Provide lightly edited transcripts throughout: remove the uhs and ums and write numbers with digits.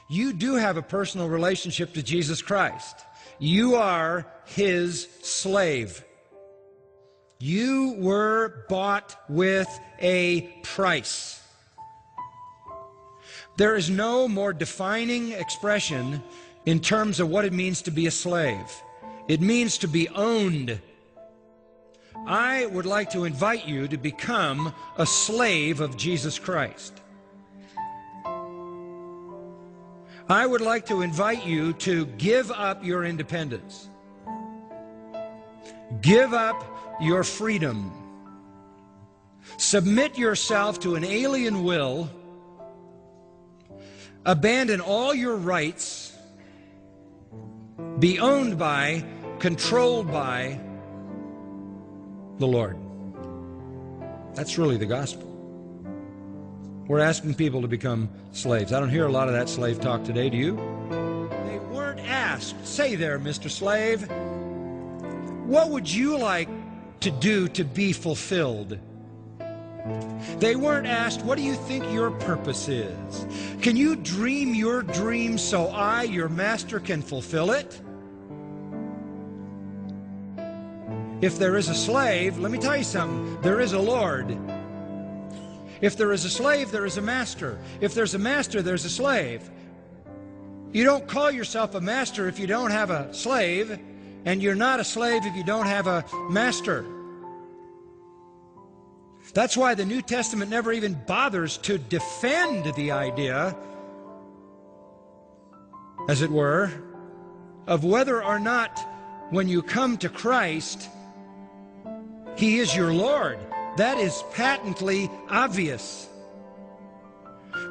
You do have a personal relationship to Jesus Christ. You are His slave. You were bought with a price. There is no more defining expression in terms of what it means to be a slave. It means to be owned. I would like to invite you to become a slave of Jesus Christ. I would like to invite you to give up your independence. Give up your freedom. Submit yourself to an alien will. Abandon all your rights. Be owned by, controlled by the Lord. That's really the gospel. We're asking people to become slaves. I don't hear a lot of that slave talk today, do you? They weren't asked, say there, Mr. Slave, what would you like to do to be fulfilled? They weren't asked, what do you think your purpose is? Can you dream your dream so I, your master, can fulfill it? If there is a slave, let me tell you something, there is a Lord. If there is a slave, there is a master. If there's a master, there's a slave. You don't call yourself a master if you don't have a slave, and you're not a slave if you don't have a master. That's why the New Testament never even bothers to defend the idea, as it were, of whether or not when you come to Christ, He is your Lord. That is patently obvious.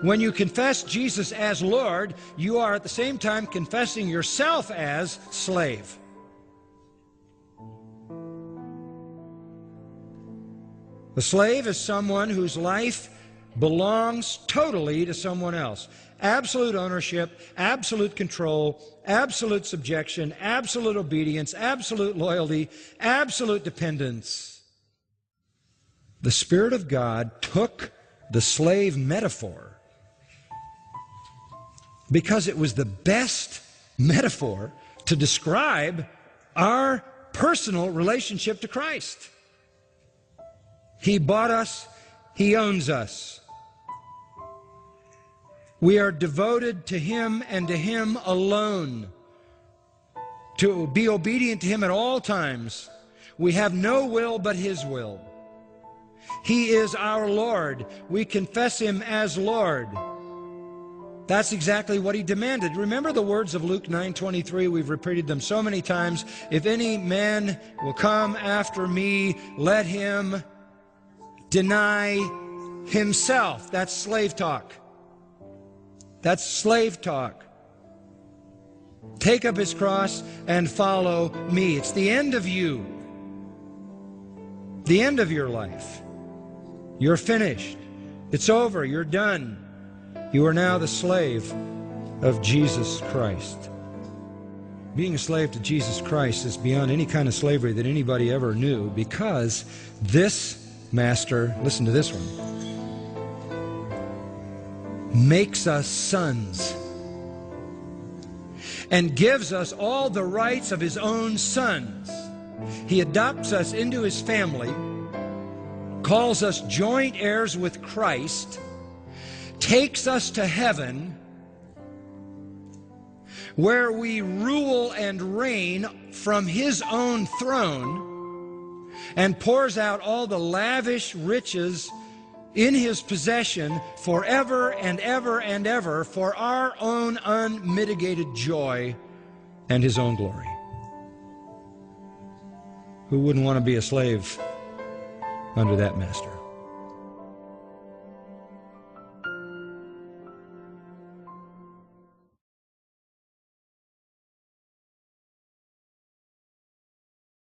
When you confess Jesus as Lord, you are at the same time confessing yourself as slave. The slave is someone whose life belongs totally to someone else. Absolute ownership, absolute control, absolute subjection, absolute obedience, absolute loyalty, absolute dependence. The Spirit of God took the slave metaphor because it was the best metaphor to describe our personal relationship to Christ. He bought us, He owns us. We are devoted to Him and to Him alone. To be obedient to Him at all times. We have no will but His will. He is our Lord. We confess Him as Lord. That's exactly what He demanded. Remember the words of Luke 9:23. We've repeated them so many times. If any man will come after me, let him deny himself. That's slave talk. That's slave talk. Take up his cross and follow me. It's the end of you. The end of your life. You're finished. It's over. You're done. You are now the slave of Jesus Christ. Being a slave to Jesus Christ is beyond any kind of slavery that anybody ever knew, because this master, listen to this one, makes us sons and gives us all the rights of His own sons. He adopts us into His family, calls us joint heirs with Christ, takes us to heaven, where we rule and reign from His own throne, and pours out all the lavish riches in His possession forever and ever and ever for our own unmitigated joy and His own glory. Who wouldn't want to be a slave under that master?